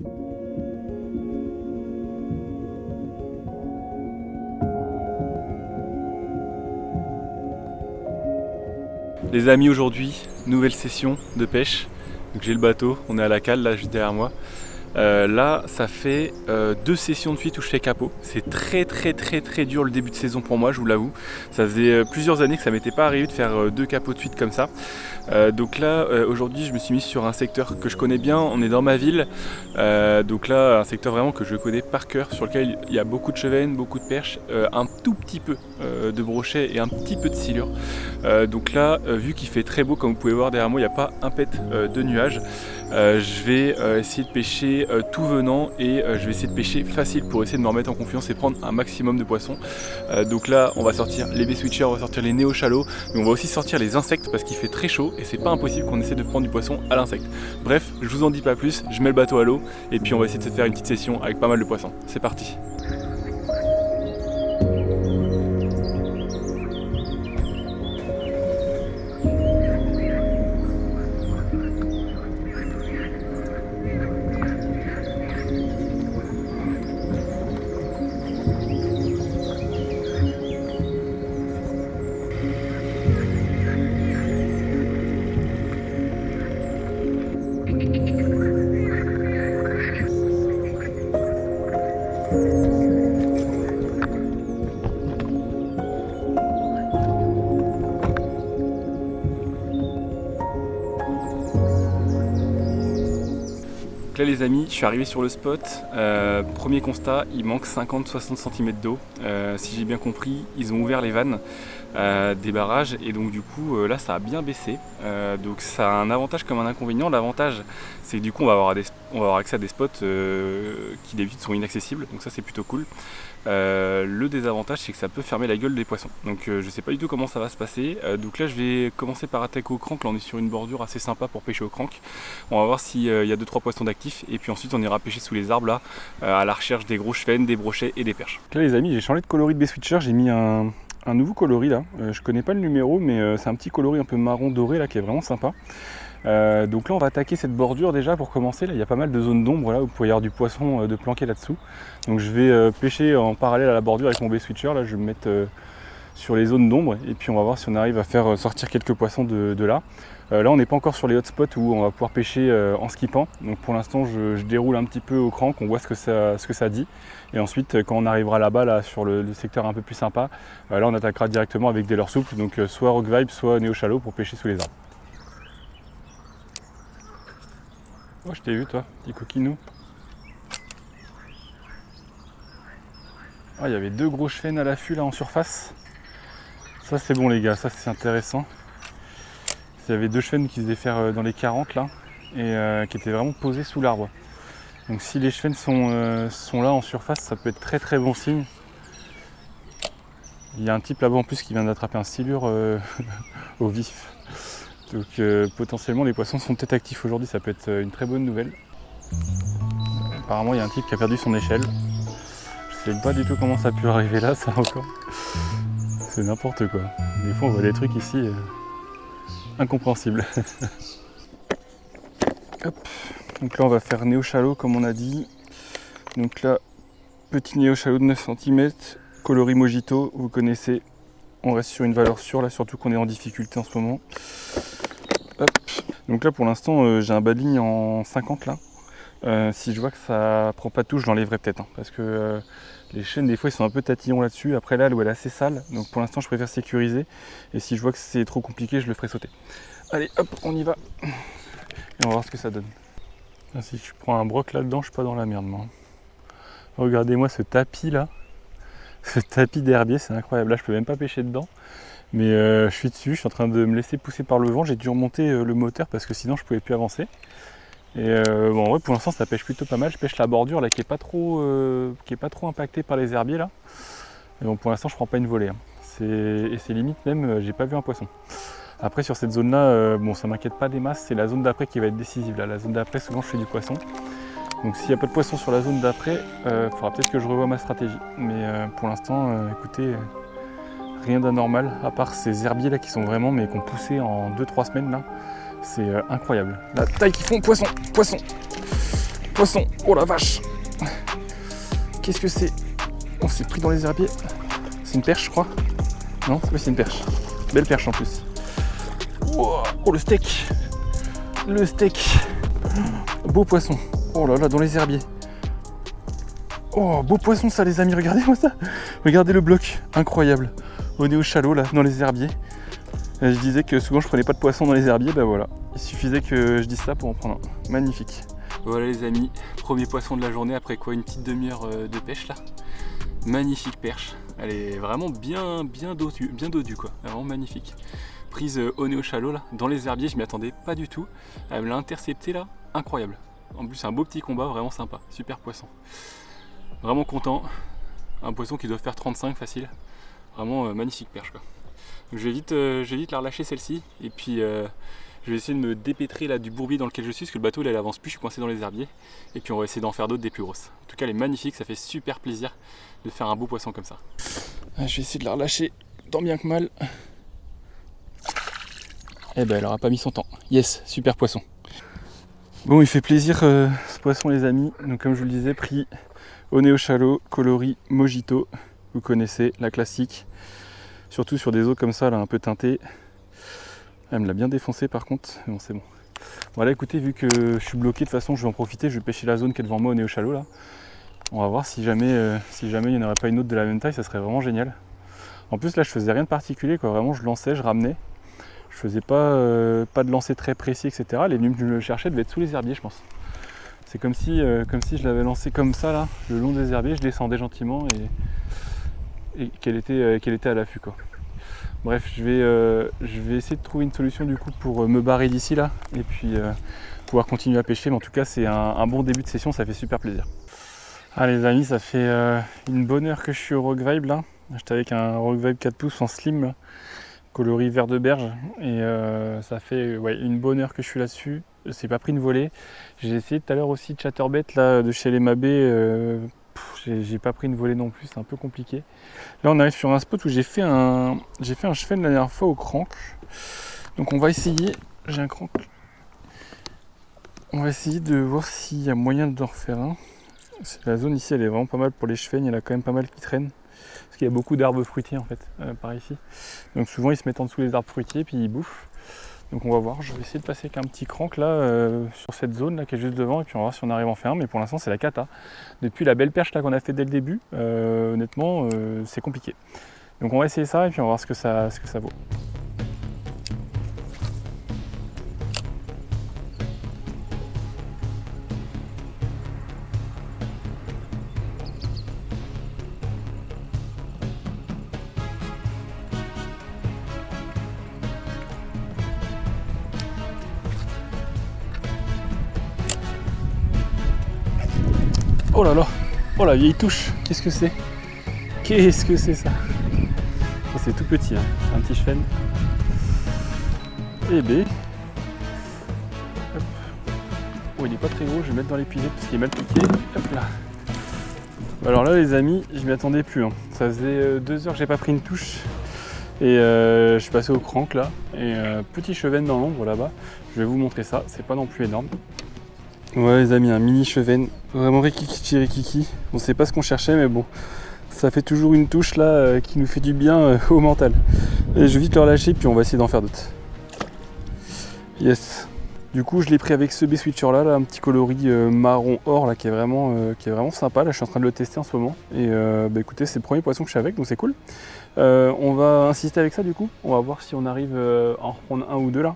Les amis, aujourd'hui, nouvelle session de pêche. Donc j'ai le bateau, on est à la cale là juste derrière moi. Là ça fait 2 sessions de suite où je fais capot. C'est très dur le début de saison pour moi, je vous l'avoue. Ça faisait plusieurs années que ça m'était pas arrivé de faire 2 capots de suite comme ça. Donc là aujourd'hui je me suis mis sur un secteur que je connais bien, on est dans ma ville. Donc là un secteur vraiment que je connais par cœur, sur lequel il y a beaucoup de chevennes, beaucoup de perches, un tout petit peu de brochet et un petit peu de silure. Donc là vu qu'il fait très beau, comme vous pouvez voir derrière moi, il n'y a pas un pet de nuages. Je vais essayer de pêcher tout venant et je vais essayer de pêcher facile pour essayer de me remettre en confiance et prendre un maximum de poissons. Donc là on va sortir les bait switchers, on va sortir les néo shallows, mais on va aussi sortir les insectes parce qu'il fait très chaud et c'est pas impossible qu'on essaie de prendre du poisson à l'insecte. Bref, je vous en dis pas plus, je mets le bateau à l'eau et puis on va essayer de se faire une petite session avec pas mal de poissons. C'est parti. Là les amis, je suis arrivé sur le spot, premier constat, il manque 50-60 cm d'eau. Si j'ai bien compris, ils ont ouvert les vannes des barrages et donc du coup là ça a bien baissé. Donc ça a un avantage comme un inconvénient. L'avantage c'est que du coup on va avoir accès à des spots qui d'habitude sont inaccessibles, donc ça c'est plutôt cool. Le désavantage c'est que ça peut fermer la gueule des poissons, donc je sais pas du tout comment ça va se passer. Donc là je vais commencer par attaquer au crank. Là on est sur une bordure assez sympa pour pêcher au crank. On va voir s'il y a 2-3 poissons d'actifs et puis ensuite on ira pêcher sous les arbres là à la recherche des gros chevennes, des brochets et des perches. Là les amis, j'ai changé de coloris de bait switcher, j'ai mis un nouveau coloris là. Je connais pas le numéro mais c'est un petit coloris un peu marron doré là qui est vraiment sympa. Donc là on va attaquer cette bordure déjà pour commencer. Là il y a pas mal de zones d'ombre là où il pourrait y avoir du poisson de planqué là-dessous. Donc je vais pêcher en parallèle à la bordure avec mon bait switcher. Là je vais me mettre sur les zones d'ombre et puis on va voir si on arrive à faire sortir quelques poissons de là. Là on n'est pas encore sur les hotspots où on va pouvoir pêcher en skippant. Donc pour l'instant je déroule un petit peu au crank, on voit ce que ça dit. Et ensuite quand on arrivera là-bas là, sur le secteur un peu plus sympa, là on attaquera directement avec des leurres souples. Donc soit rock vibe, soit néo shallow pour pêcher sous les arbres. Oh, je t'ai vu toi, petit coquinou. Ah, il y avait 2 gros chevennes à l'affût là en surface. Ça c'est bon les gars, ça c'est intéressant. Il y avait 2 chevennes qui devaient faire dans les 40 là et qui étaient vraiment posées sous l'arbre. Donc si les chevennes sont là en surface, ça peut être très bon signe. Il y a un type là-bas en plus qui vient d'attraper un silure au vif. Donc potentiellement les poissons sont peut-être actifs aujourd'hui, ça peut être une très bonne nouvelle. Apparemment il y a un type qui a perdu son échelle. Je sais pas du tout comment ça a pu arriver là, ça encore. C'est n'importe quoi. Des fois on voit des trucs ici incompréhensibles. Hop. Donc là on va faire néo shallow comme on a dit. Donc là, petit néo shallow de 9 cm, coloris mojito, vous connaissez. On reste sur une valeur sûre là, surtout qu'on est en difficulté en ce moment. Hop. Donc là pour l'instant j'ai un bas de ligne en 50 là. Si je vois que ça prend pas de touche, je l'enlèverai peut-être parce que les chaînes des fois ils sont un peu tatillons là-dessus. Après là l'eau elle est assez sale, donc pour l'instant je préfère sécuriser et si je vois que c'est trop compliqué je le ferai sauter. Allez hop, on y va et on va voir ce que ça donne. Là, si je prends un broc là-dedans, je suis pas dans la merde moi. Regardez-moi ce tapis là, ce tapis d'herbier, c'est incroyable. Là je peux même pas pêcher dedans. Mais je suis dessus, je suis en train de me laisser pousser par le vent. J'ai dû remonter le moteur parce que sinon je pouvais plus avancer. Et bon, en vrai pour l'instant ça pêche plutôt pas mal. Je pêche la bordure là qui est pas trop impactée par les herbiers là. Et bon pour l'instant je prends pas une volée. Hein. Et c'est limite même, j'ai pas vu un poisson. Après sur cette zone là, bon ça m'inquiète pas des masses, c'est la zone d'après qui va être décisive là. La zone d'après souvent je fais du poisson. Donc s'il n'y a pas de poisson sur la zone d'après, il faudra peut-être que je revoie ma stratégie. Mais pour l'instant, écoutez, rien d'anormal, à part ces herbiers là qui sont vraiment, mais qui ont poussé en 2-3 semaines là. C'est incroyable. La taille qu'ils font, poisson, poisson. poisson. Oh la vache. Qu'est-ce que c'est? On s'est pris dans les herbiers. C'est une perche, je crois. Non, c'est une perche. Belle perche en plus. Wow. Oh le steak. Le steak. Beau poisson. Oh là là, dans les herbiers. Oh, beau poisson ça les amis, regardez-moi ça. Regardez le bloc, incroyable. Au néo-chalot là, dans les herbiers. Je disais que souvent je prenais pas de poisson dans les herbiers, bah voilà. Il suffisait que je dise ça pour en prendre un. Magnifique. Voilà les amis, premier poisson de la journée après quoi, une petite demi-heure de pêche là. Magnifique perche. Elle est vraiment bien dodue quoi, vraiment magnifique. Prise au néo-chalot là, dans les herbiers, je m'y attendais pas du tout. Elle me l'a intercepté là, incroyable. En plus un beau petit combat, vraiment sympa, super poisson. Vraiment content, un poisson qui doit faire 35 facile, vraiment magnifique perche quoi. Donc, je vais vite la relâcher celle-ci et puis je vais essayer de me dépêtrer là du bourbier dans lequel je suis parce que le bateau il avance plus, je suis coincé dans les herbiers et puis on va essayer d'en faire d'autres des plus grosses. En tout cas elle est magnifique, ça fait super plaisir de faire un beau poisson comme ça. Je vais essayer de la relâcher tant bien que mal. Eh ben elle aura pas mis son temps. Yes, super poisson. Bon il fait plaisir ce poisson les amis, donc comme je vous le disais, pris au néo-chalot, coloris Mojito, vous connaissez la classique, surtout sur des eaux comme ça là un peu teintées. Elle me l'a bien défoncé par contre, mais bon c'est bon. Voilà écoutez, vu que je suis bloqué de toute façon je vais en profiter, je vais pêcher la zone qui est devant moi au néo-chalot là. On va voir si jamais il n'y en aurait pas une autre de la même taille, ça serait vraiment génial. En plus là je faisais rien de particulier quoi, vraiment je lançais, je ramenais. Je faisais pas de lancer très précis etc. Elle est venue me chercher, elle devait être sous les herbiers je pense. C'est comme si je l'avais lancé comme ça là, le long des herbiers, je descendais gentiment et qu'elle était à l'affût quoi. Bref, je vais essayer de trouver une solution du coup pour me barrer d'ici là et puis pouvoir continuer à pêcher. Mais en tout cas c'est un bon début de session, ça fait super plaisir. Ah les amis, ça fait une bonne heure que je suis au Rock Vibe là. J'étais avec un Rock Vibe 4 pouces en slim là, coloris vert de berge et ça fait une bonne heure que je suis là-dessus. Je n'ai pas pris une volée. J'ai essayé tout à l'heure aussi de chatterbait là de chez les Mabé. J'ai pas pris une volée non plus, c'est un peu compliqué. Là on arrive sur un spot où j'ai fait un chevenne la dernière fois au crank. Donc on va essayer, j'ai un crank. On va essayer de voir s'il y a moyen d'en refaire un. La zone ici elle est vraiment pas mal pour les chevennes, il y en a quand même pas mal qui traînent. Parce qu'il y a beaucoup d'arbres fruitiers en fait, par ici. Donc souvent ils se mettent en dessous des arbres fruitiers puis ils bouffent. Donc on va voir, je vais essayer de passer avec un petit crank là sur cette zone là qui est juste devant et puis on va voir si on arrive à en faire un, mais pour l'instant c'est la cata. Depuis la belle perche là qu'on a fait dès le début, honnêtement c'est compliqué. Donc on va essayer ça et puis on va voir ce que ça vaut. Oh là là, oh la vieille touche, qu'est-ce que c'est? Qu'est-ce que c'est ça? Oh, c'est tout petit, hein. Un petit chevenne. Eh ben. Hop. Oh il est pas très gros, je vais le mettre dans l'épisode parce qu'il est mal piqué. Hop là. Alors là les amis, je m'y attendais plus. Hein. Ça faisait 2 heures que j'ai pas pris une touche. Et je suis passé au crank là. Et petit chevenne dans l'ombre là-bas. Je vais vous montrer ça, c'est pas non plus énorme. Ouais les amis, un mini chevenne, vraiment rikiki. On sait pas ce qu'on cherchait mais bon, ça fait toujours une touche là qui nous fait du bien au mental. Et je vais vite le relâcher puis on va essayer d'en faire d'autres. Yes. Du coup je l'ai pris avec ce B-switcher là, un petit coloris marron or là qui est vraiment sympa. Là je suis en train de le tester en ce moment. Et écoutez c'est le premier poisson que je suis avec donc c'est cool. On va insister avec ça du coup, on va voir si on arrive à en reprendre un ou deux là,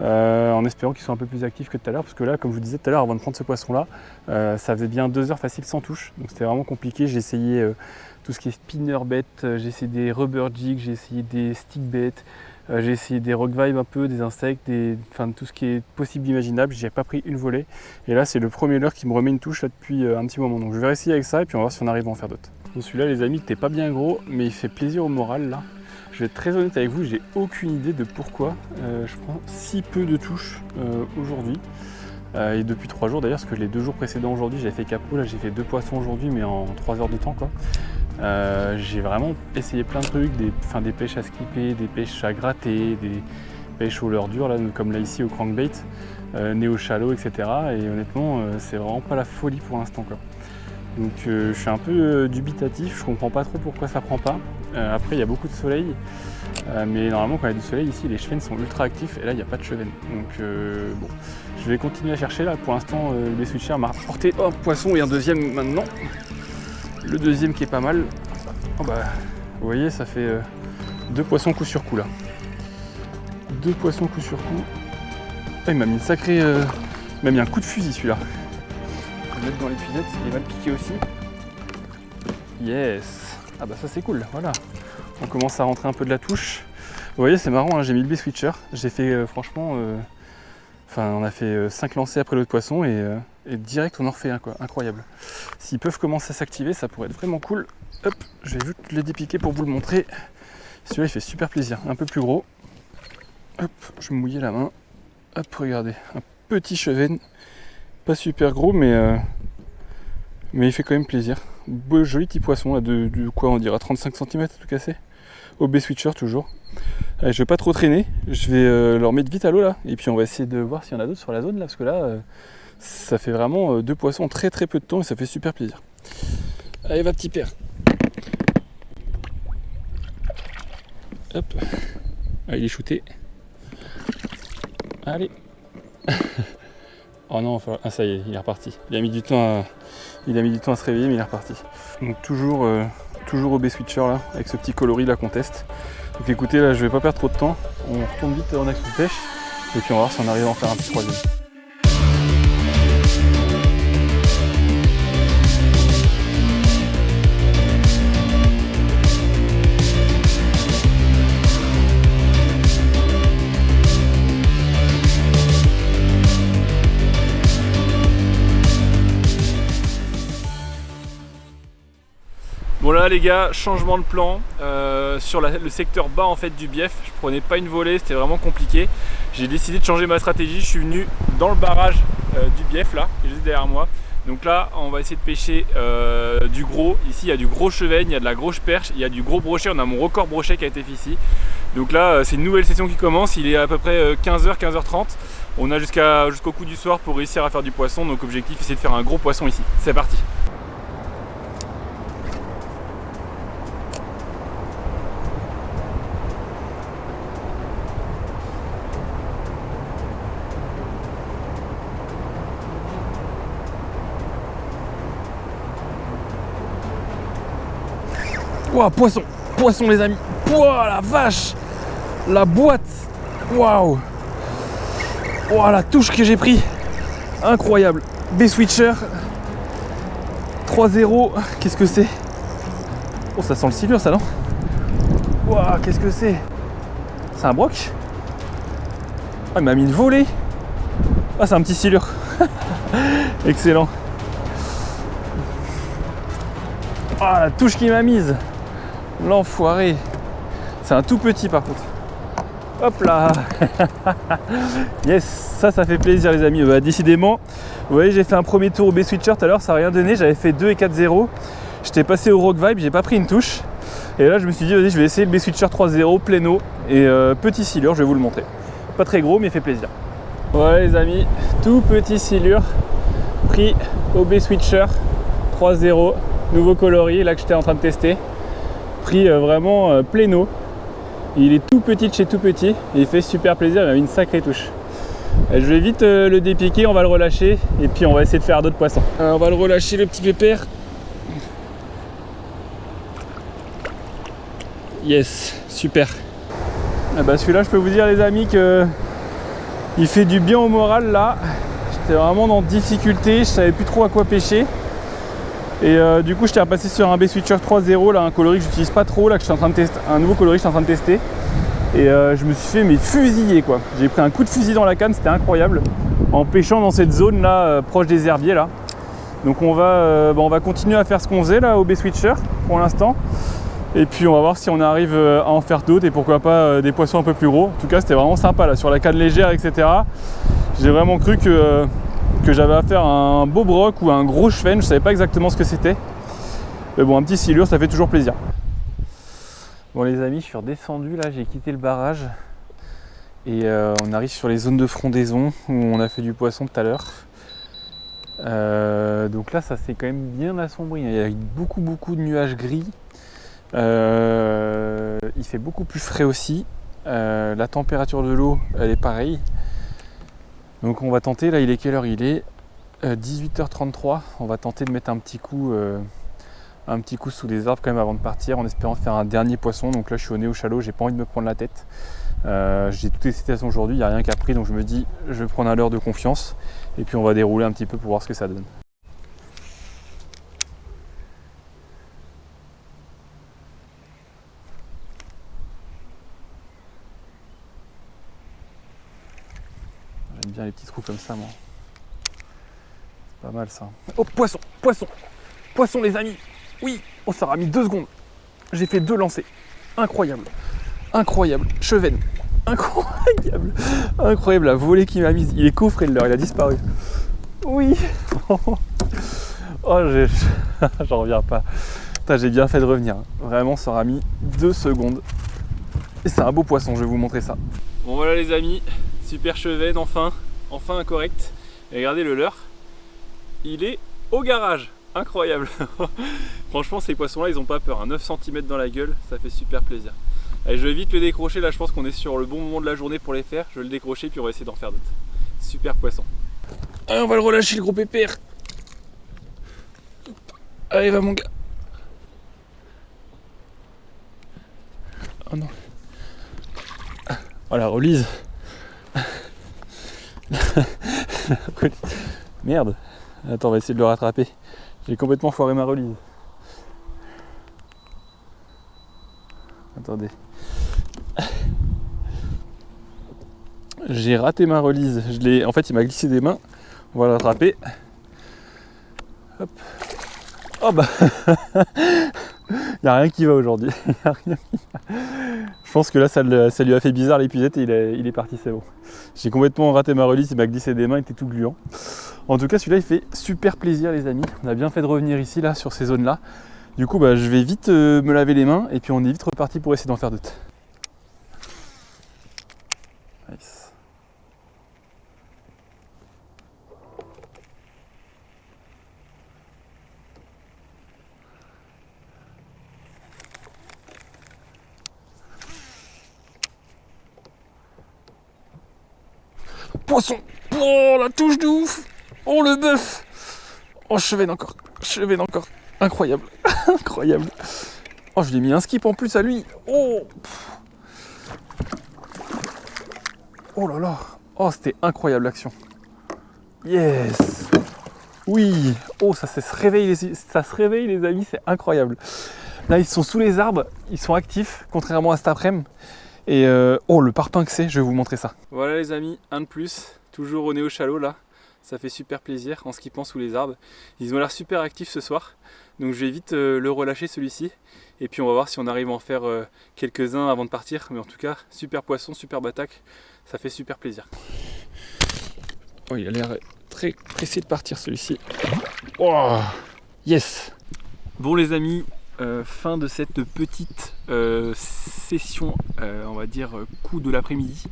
en espérant qu'ils soient un peu plus actifs que tout à l'heure, parce que là comme je vous disais tout à l'heure avant de prendre ce poisson là, ça faisait bien 2 heures facile sans touche, donc c'était vraiment compliqué. J'ai essayé tout ce qui est spinnerbait, j'ai essayé des rubber jigs, j'ai essayé des stickbait, j'ai essayé des rock vibe un peu, des insectes, enfin tout ce qui est possible d'imaginable, j'ai pas pris une volée, et là c'est le premier leurre qui me remet une touche là depuis un petit moment, donc je vais essayer avec ça et puis on va voir si on arrive à en faire d'autres. Bon, celui-là les amis n'était pas bien gros mais il fait plaisir au moral là. Je vais être très honnête avec vous, j'ai aucune idée de pourquoi je prends si peu de touches aujourd'hui. Et depuis 3 jours d'ailleurs, parce que les 2 jours précédents aujourd'hui j'avais fait capot, là j'ai fait 2 poissons aujourd'hui mais en 3 heures de temps quoi. J'ai vraiment essayé plein de trucs, des pêches à skipper, des pêches à gratter, des pêches au leurre dur là, comme là ici au crankbait. néo shallow, etc. Et honnêtement, c'est vraiment pas la folie pour l'instant, quoi. Donc je suis un peu dubitatif, je comprends pas trop pourquoi ça prend pas. Après il y a beaucoup de soleil, mais normalement quand il y a du soleil ici les chevens sont ultra actifs et là il n'y a pas de chevens. Donc bon, je vais continuer à chercher là. Pour l'instant le bass-switcher m'a rapporté un poisson et un deuxième maintenant. Le deuxième qui est pas mal. Oh bah, vous voyez ça fait 2 poissons coup sur coup là. 2 poissons coup sur coup. Oh, il m'a mis une sacrée... il m'a mis un coup de fusil celui-là. Je vais le mettre dans l'épuisette, il va le piquer aussi. Yes. Ah bah ça c'est cool, voilà. On commence à rentrer un peu de la touche. Vous voyez c'est marrant, hein, j'ai mis le bass-switcher. J'ai fait franchement... Enfin on a fait 5 lancers après l'autre poisson et direct on en refait un quoi, incroyable. S'ils peuvent commencer à s'activer ça pourrait être vraiment cool. Hop, je vais vite le dépiquer pour vous le montrer. Celui-là il fait super plaisir, un peu plus gros. Hop, je vais me mouiller la main. Hop, regardez, un petit cheven. Pas super gros, mais il fait quand même plaisir. Beau, joli petit poisson, là, de quoi on dira 35 cm tout cassé. Au bass-switcher toujours. Allez, je vais pas trop traîner, je vais leur mettre vite à l'eau là. Et puis on va essayer de voir s'il y en a d'autres sur la zone là, parce que là, ça fait vraiment 2 poissons en très très peu de temps et ça fait super plaisir. Allez, va petit père. Hop. Ah, il est shooté. Allez. Oh non, ah ça y est, il est reparti. Il a mis du temps à se réveiller, mais il est reparti. Donc toujours au bass-switcher là, avec ce petit coloris là qu'on teste. Donc écoutez, là je vais pas perdre trop de temps. On retourne vite en axe de pêche et puis on va voir si on arrive à en faire un petit troisième. Bon là les gars, changement de plan, sur le secteur bas en fait du bief, je prenais pas une volée, c'était vraiment compliqué. J'ai décidé de changer ma stratégie, je suis venu dans le barrage du bief là, qui est juste derrière moi. Donc là on va essayer de pêcher du gros, ici il y a du gros chevenne, il y a de la grosse perche, il y a du gros brochet, on a mon record brochet qui a été fait ici. Donc là c'est une nouvelle session qui commence, il est à peu près 15h, 15h30. On a jusqu'au coup du soir pour réussir à faire du poisson, donc objectif c'est de faire un gros poisson ici. C'est parti. Waouh, poisson, poisson les amis. Waouh, la vache, la boîte. Waouh. Waouh, la touche que j'ai pris. Incroyable. bass-switcher 3-0. Qu'est-ce que c'est? Oh, ça sent le silure ça, non? Waouh, qu'est-ce que c'est? C'est un broc? Ah, il m'a mis une volée. Ah, c'est un petit silure. Excellent. Ah, la touche qu'il m'a mise. L'enfoiré. C'est un tout petit par contre. Hop là. Yes, ça fait plaisir les amis. Bah, décidément, vous voyez, j'ai fait un premier tour au bass-switcher tout à l'heure, ça n'a rien donné. J'avais fait 2 et 4-0. J'étais passé au rock vibe, j'ai pas pris une touche. Et là je me suis dit, vas-y, je vais essayer le bass-switcher 3-0, pléno. Et petit silure, je vais vous le montrer. Pas très gros, mais il fait plaisir. Voilà les amis, tout petit silure pris au bass-switcher 3-0. Nouveau coloris, là que j'étais en train de tester. Pris vraiment pléno. Il est tout petit de chez tout petit. Et il fait super plaisir, il a une sacrée touche. Je vais vite le dépiquer, on va le relâcher. Et puis on va essayer de faire d'autres poissons. On va le relâcher le petit pépère. Yes, super. Ah bah celui-là, je peux vous dire les amis que il fait du bien au moral là. J'étais vraiment dans difficulté, je savais plus trop à quoi pêcher. Et du coup, j'étais repassé sur un bass-switcher 3-0, là, un coloris que j'utilise pas trop, là, que je suis en train de tester, un nouveau coloris que je suis en train de tester. Et je me suis fait mais fusiller quoi. J'ai pris un coup de fusil dans la canne, c'était incroyable. En pêchant dans cette zone là, proche des herbiers là. Donc on va continuer à faire ce qu'on faisait là au bass-switcher pour l'instant. Et puis on va voir si on arrive à en faire d'autres et pourquoi pas des poissons un peu plus gros. En tout cas, c'était vraiment sympa là, sur la canne légère, etc. J'ai vraiment cru que j'avais affaire à un beau broc ou à un gros cheven, je savais pas exactement ce que c'était. Mais bon, un petit silure, ça fait toujours plaisir. Bon les amis, je suis redescendu là, j'ai quitté le barrage. Et on arrive sur les zones de frondaison où on a fait du poisson tout à l'heure. Donc là ça s'est quand même bien assombri, il y a beaucoup de nuages gris. Il fait beaucoup plus frais aussi. La température de l'eau elle est pareille. Donc on va tenter, là il est quelle heure? Il est 18h33. On va tenter de mettre un petit coup sous les arbres quand même avant de partir, en espérant faire un dernier poisson. Donc là je suis au nez au chalot, j'ai pas envie de me prendre la tête. J'ai toutes les citations aujourd'hui, il n'y a rien qui a pris, donc je me dis je vais prendre un leurre de confiance et puis on va dérouler un petit peu pour voir ce que ça donne. J'aime bien les petits trous comme ça moi. C'est pas mal ça. Oh poisson, poisson, poisson les amis. Oui, oh ça aura mis 2 secondes. J'ai fait 2 lancers. Incroyable. Incroyable. Chevenne. Incroyable. Incroyable la volée qu'il m'a mise. Il est coffré de l'heure, il a disparu. Oui. Oh j'en reviens pas. Putain, j'ai bien fait de revenir. Vraiment ça aura mis 2 secondes. Et c'est un beau poisson, je vais vous montrer ça. Bon voilà les amis, super chevenne enfin un correct. Et regardez le leurre. Il est au garage. Incroyable. Franchement ces poissons là ils ont pas peur, 9 cm dans la gueule, ça fait super plaisir. Allez, je vais vite le décrocher, là je pense qu'on est sur le bon moment de la journée pour les faire. Je vais le décrocher puis on va essayer d'en faire d'autres. Super poisson. Allez, on va le relâcher le gros pépère. Allez va mon gars. Oh non. Oh la relise. Merde. Attends, on va essayer de le rattraper. J'ai complètement foiré ma relise. Attendez. J'ai raté ma relise. En fait, il m'a glissé des mains. On va le rattraper. Hop. Oh bah. Il n'y a rien qui va aujourd'hui. Je pense que là, ça lui a fait bizarre l'épuisette et il est parti, c'est bon. J'ai complètement raté ma relise, il m'a glissé des mains, il était tout gluant. En tout cas, celui-là, il fait super plaisir, les amis. On a bien fait de revenir ici, là, sur ces zones-là. Du coup, je vais vite me laver les mains et puis on est vite reparti pour essayer d'en faire d'autres. Nice. Poisson! Oh, la touche de ouf! Oh, le bœuf! Oh, chevenne encore! Incroyable! Incroyable! Oh, je lui ai mis un skip en plus à lui! Oh! Oh là là! Oh, c'était incroyable l'action! Yes! Oui! Oh, ça se réveille les amis, c'est incroyable! Là, ils sont sous les arbres, ils sont actifs, contrairement à cet après-midi. Et oh, le parpaing que c'est, je vais vous montrer ça. Voilà les amis, un de plus, toujours au nez au chalot là. Ça fait super plaisir en skippant sous les arbres. Ils ont l'air super actifs ce soir. Donc je vais vite le relâcher celui-ci. Et puis on va voir si on arrive à en faire quelques-uns avant de partir. Mais en tout cas, super poisson, super bataque. Ça fait super plaisir. Oh, il a l'air très pressé de partir celui-ci. Oh, yes! Bon les amis, fin de cette petite session, on va dire coup de l'après-midi.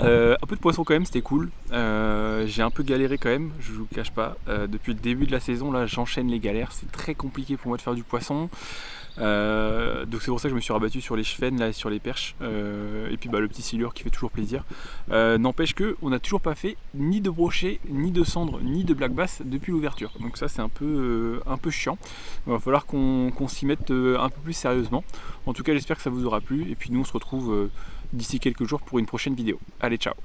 Un peu de poisson quand même, c'était cool. J'ai un peu galéré quand même, je vous cache pas. Depuis le début de la saison, là, j'enchaîne les galères. C'est très compliqué pour moi de faire du poisson. Donc c'est pour ça que je me suis rabattu sur les chevennes, là, sur les perches. Et puis le petit silure qui fait toujours plaisir. N'empêche que on n'a toujours pas fait ni de brochet, ni de cendre, ni de black bass depuis l'ouverture. Donc ça c'est un peu chiant. Il va falloir qu'on s'y mette un peu plus sérieusement. En tout cas j'espère que ça vous aura plu. Et puis nous on se retrouve d'ici quelques jours pour une prochaine vidéo. Allez, ciao!